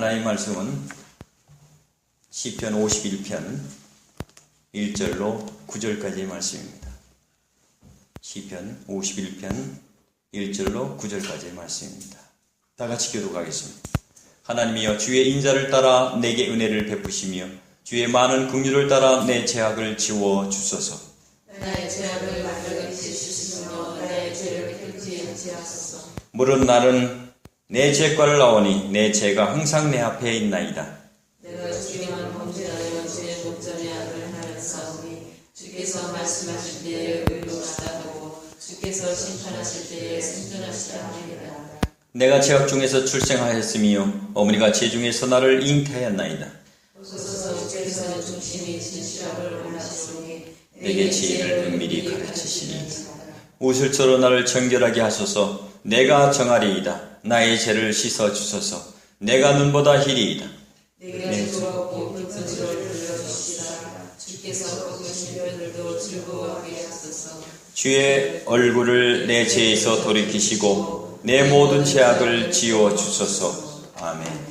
하나님 말씀은 시편 51편 1절로 9절까지의 말씀입니다. 시편 51편 1절로 9절까지의 말씀입니다. 다 같이 교독하겠습니다. 하나님이여, 주의 인자를 따라 내게 은혜를 베푸시며 주의 많은 긍휼을 따라 내 죄악을 지워 주소서. 나의 죄악을 만들게 주시며 나의 죄를 끊지 하소서. 물은 날은 내 죄과를 나오니 내 죄가 항상 내 앞에 있나이다. 내가 주께만 범죄하여 죄의 목전에 악을 하였사오니 주께서 말씀하실 때에 의로우시다고 주께서 심판하실 때에 생존하시다 하리이다. 내가 죄악 중에서 출생하였으며 어머니가 죄 중에서 나를 잉태하였나이다. 보소서, 주께서는 중심이 진실함을 원하시오니 내게 지혜를 은밀히 가르치시니 우슬초로 나를 정결하게 하소서. 내가 정하리이다. 나의 죄를 씻어 주소서. 내가 눈보다 희리이다. 내게 즐겁고 깊은 지를 들려주시다. 주께서 꺾으신 뼈들도 즐거워하게 하소서. 주의 얼굴을 내 죄에서 돌이키시고 내 모든 죄악을 지워 주소서. 아멘. 아멘.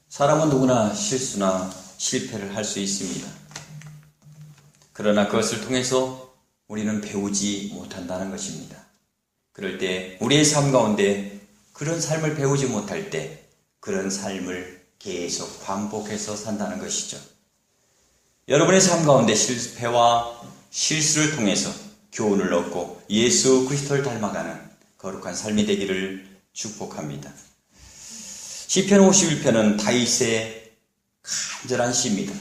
사람은 누구나 실수나 실패를 할 수 있습니다. 그러나 그것을 통해서 우리는 배우지 못한다는 것입니다. 그럴 때 우리의 삶 가운데 그런 삶을 배우지 못할 때 그런 삶을 계속 반복해서 산다는 것이죠. 여러분의 삶 가운데 실패와 실수를 통해서 교훈을 얻고 예수 그리스도를 닮아가는 거룩한 삶이 되기를 축복합니다. 시편 51편은 다윗의 간절한 시입니다.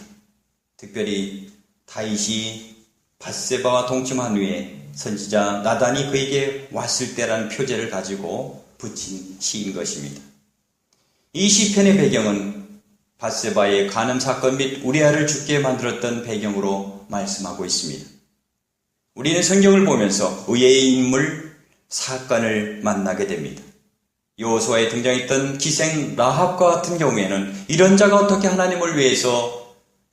특별히 다윗이 밧세바와 동침한 후에 선지자 나단이 그에게 왔을 때라는 표제를 가지고 붙인 시인 것입니다. 이 시편의 배경은 밧세바의 간음 사건 및 우리아를 죽게 만들었던 배경으로 말씀하고 있습니다. 우리는 성경을 보면서 의외의 인물, 사건을 만나게 됩니다. 여호수아에 등장했던 기생 라합과 같은 경우에는 이런 자가 어떻게 하나님을 위해서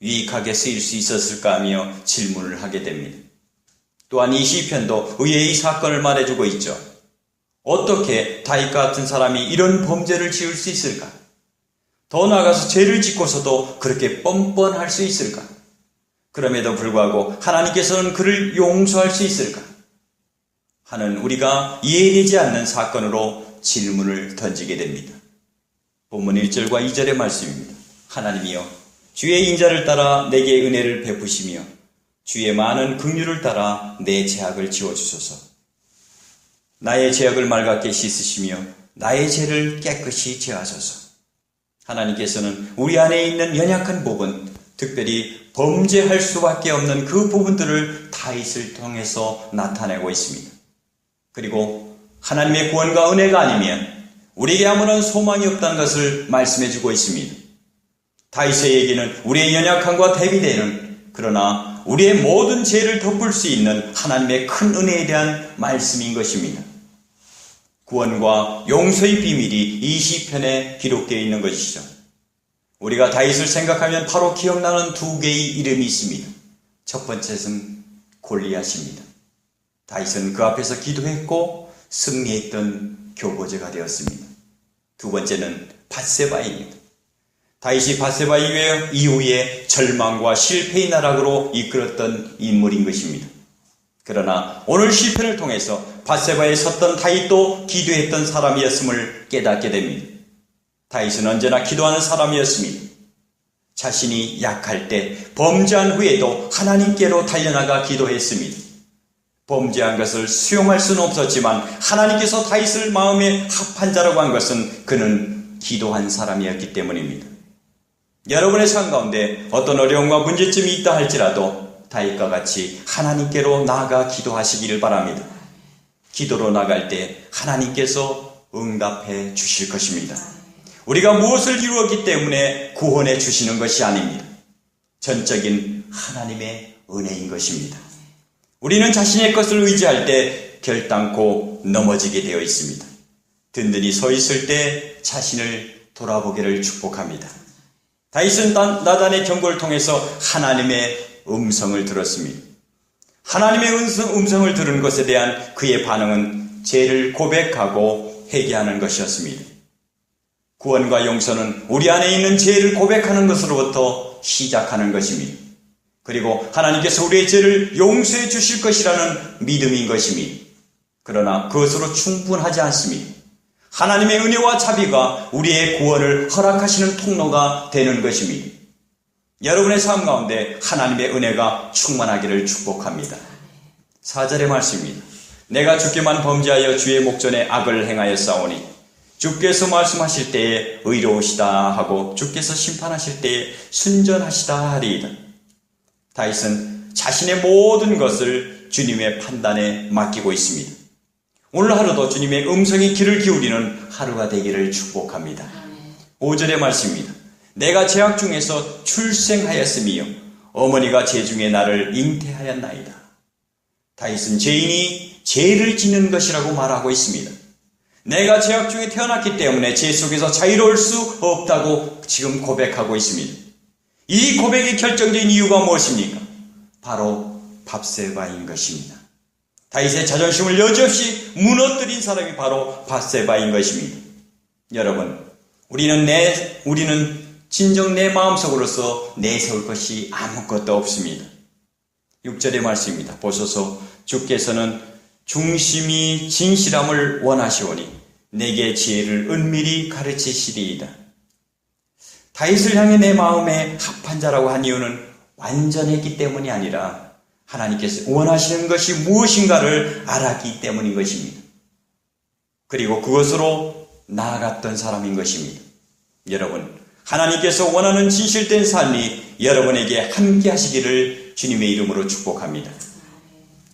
유익하게 쓰일 수 있었을까 하며 질문을 하게 됩니다. 또한 이 시편도 의외의 사건을 말해주고 있죠. 어떻게 다윗과 같은 사람이 이런 범죄를 지을 수 있을까? 더 나아가서 죄를 짓고서도 그렇게 뻔뻔할 수 있을까? 그럼에도 불구하고 하나님께서는 그를 용서할 수 있을까? 하는 우리가 이해되지 않는 사건으로 질문을 던지게 됩니다. 본문 1절과 2절의 말씀입니다. 하나님이여, 주의 인자를 따라 내게 은혜를 베푸시며 주의 많은 긍휼을 따라 내 죄악을 지워주소서. 나의 죄악을 맑게 씻으시며 나의 죄를 깨끗이 제하소서. 하나님께서는 우리 안에 있는 연약한 부분, 특별히 범죄할 수밖에 없는 그 부분들을 다윗을 통해서 나타내고 있습니다. 그리고 하나님의 구원과 은혜가 아니면 우리에게 아무런 소망이 없다는 것을 말씀해주고 있습니다. 다윗의 얘기는 우리의 연약함과 대비되는, 그러나 우리의 모든 죄를 덮을 수 있는 하나님의 큰 은혜에 대한 말씀인 것입니다. 구원과 용서의 비밀이 이 시편에 기록되어 있는 것이죠. 우리가 다윗을 생각하면 바로 기억나는 두 개의 이름이 있습니다. 첫 번째는 골리앗입니다. 다윗은 그 앞에서 기도했고 승리했던 교보제가 되었습니다. 두 번째는 밧세바입니다. 다윗이 밧세바 이후에 절망과 실패의 나락으로 이끌었던 인물인 것입니다. 그러나 오늘 시편을 통해서 밧세바에 섰던 다윗도 기도했던 사람이었음을 깨닫게 됩니다. 다윗은 언제나 기도하는 사람이었습니다. 자신이 약할 때 범죄한 후에도 하나님께로 달려나가 기도했습니다. 범죄한 것을 수용할 수는 없었지만 하나님께서 다윗을 마음에 합한 자라고 한 것은 그는 기도한 사람이었기 때문입니다. 여러분의 삶 가운데 어떤 어려움과 문제점이 있다 할지라도 다윗과 같이 하나님께로 나아가 기도하시기를 바랍니다. 기도로 나갈 때 하나님께서 응답해 주실 것입니다. 우리가 무엇을 이루었기 때문에 구원해 주시는 것이 아닙니다. 전적인 하나님의 은혜인 것입니다. 우리는 자신의 것을 의지할 때 결단코 넘어지게 되어 있습니다. 든든히 서 있을 때 자신을 돌아보기를 축복합니다. 다윗은 나단의 경고를 통해서 하나님의 음성을 들었습니다. 하나님의 음성을 들은 것에 대한 그의 반응은 죄를 고백하고 회개하는 것이었습니다. 구원과 용서는 우리 안에 있는 죄를 고백하는 것으로부터 시작하는 것입니다. 그리고 하나님께서 우리의 죄를 용서해 주실 것이라는 믿음인 것입니다. 그러나 그것으로 충분하지 않습니다. 하나님의 은혜와 자비가 우리의 구원을 허락하시는 통로가 되는 것입니다. 여러분의 삶 가운데 하나님의 은혜가 충만하기를 축복합니다. 4절의 말씀입니다. 내가 주께만 범죄하여 주의 목전에 악을 행하였사오니 주께서 말씀하실 때에 의로우시다 하고 주께서 심판하실 때에 순전하시다 하리이다. 다윗은 자신의 모든 것을 주님의 판단에 맡기고 있습니다. 오늘 하루도 주님의 음성에 귀를 기울이는 하루가 되기를 축복합니다. 5절의 말씀입니다. 내가 죄악 중에서 출생하였으며 어머니가 죄 중에 나를 잉태하였나이다. 다윗은 죄인이 죄를 짓는 것이라고 말하고 있습니다. 내가 죄악 중에 태어났기 때문에 죄 속에서 자유로울 수 없다고 지금 고백하고 있습니다. 이 고백의 결정적인 이유가 무엇입니까? 바로 밥세바인 것입니다. 다윗의 자존심을 여지없이 무너뜨린 사람이 바로 밥세바인 것입니다. 여러분, 우리는 진정 내 마음속으로서 내세울 것이 아무것도 없습니다. 6절의 말씀입니다. 보소서 주께서는 중심이 진실함을 원하시오니 내게 지혜를 은밀히 가르치시리이다. 다윗을 향해 내 마음에 합한 자라고 한 이유는 완전했기 때문이 아니라 하나님께서 원하시는 것이 무엇인가를 알았기 때문인 것입니다. 그리고 그것으로 나아갔던 사람인 것입니다. 여러분, 하나님께서 원하는 진실된 삶이 여러분에게 함께 하시기를 주님의 이름으로 축복합니다.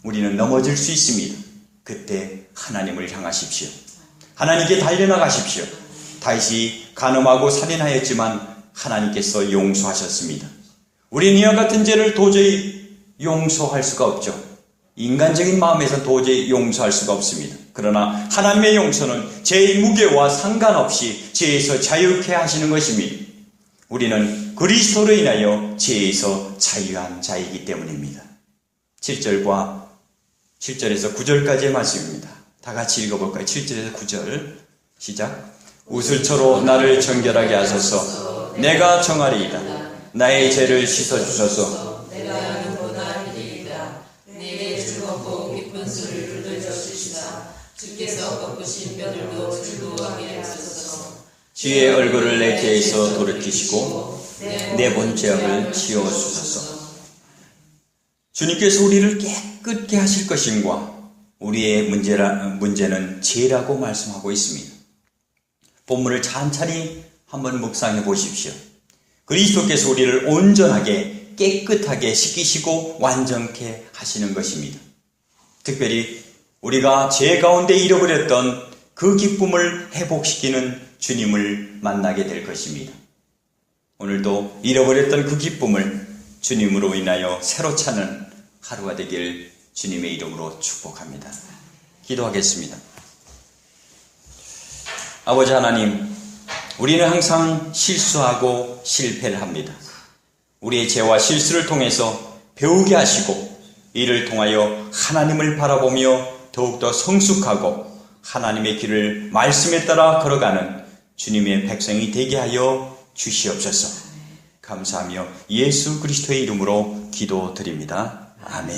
우리는 넘어질 수 있습니다. 그때 하나님을 향하십시오. 하나님께 달려나가십시오. 다윗이 간음하고 살인하였지만 하나님께서 용서하셨습니다. 우리는 이와 같은 죄를 도저히 용서할 수가 없죠. 인간적인 마음에서 도저히 용서할 수가 없습니다. 그러나 하나님의 용서는 죄의 무게와 상관없이 죄에서 자유케 하시는 것입니다. 우리는 그리스도로 인하여 죄에서 자유한 자이기 때문입니다. 7절에서 9절까지의 말씀입니다. 다 같이 읽어볼까요? 7절에서 9절 시작. 우슬초로 나를 정결하게 하소서. 내가 정하리이다. 나의 죄를 씻어주소서. 내가 눈보다 희리이다. 내게 즐겁고 기쁜 소리를 들려주시다. 주께서 꺾으신 뼈들도 즐거워하게 하소서. 주의 얼굴을 내 죄에서 돌이키시고 내 본 죄악을 지워주소서. 주님께서 우리를 깨끗게 하실 것임과 우리의 문제는 죄라고 말씀하고 있습니다. 본문을 찬찬히 한번 묵상해 보십시오. 그리스도께서 우리를 온전하게 깨끗하게 씻기시고 완전케 하시는 것입니다. 특별히 우리가 죄 가운데 잃어버렸던 그 기쁨을 회복시키는 주님을 만나게 될 것입니다. 오늘도 잃어버렸던 그 기쁨을 주님으로 인하여 새로 찾는 하루가 되길 주님의 이름으로 축복합니다. 기도하겠습니다. 아버지 하나님, 우리는 항상 실수하고 실패를 합니다. 우리의 죄와 실수를 통해서 배우게 하시고 이를 통하여 하나님을 바라보며 더욱더 성숙하고 하나님의 길을 말씀에 따라 걸어가는 주님의 백성이 되게 하여 주시옵소서. 감사하며 예수 그리스도의 이름으로 기도드립니다. 아멘.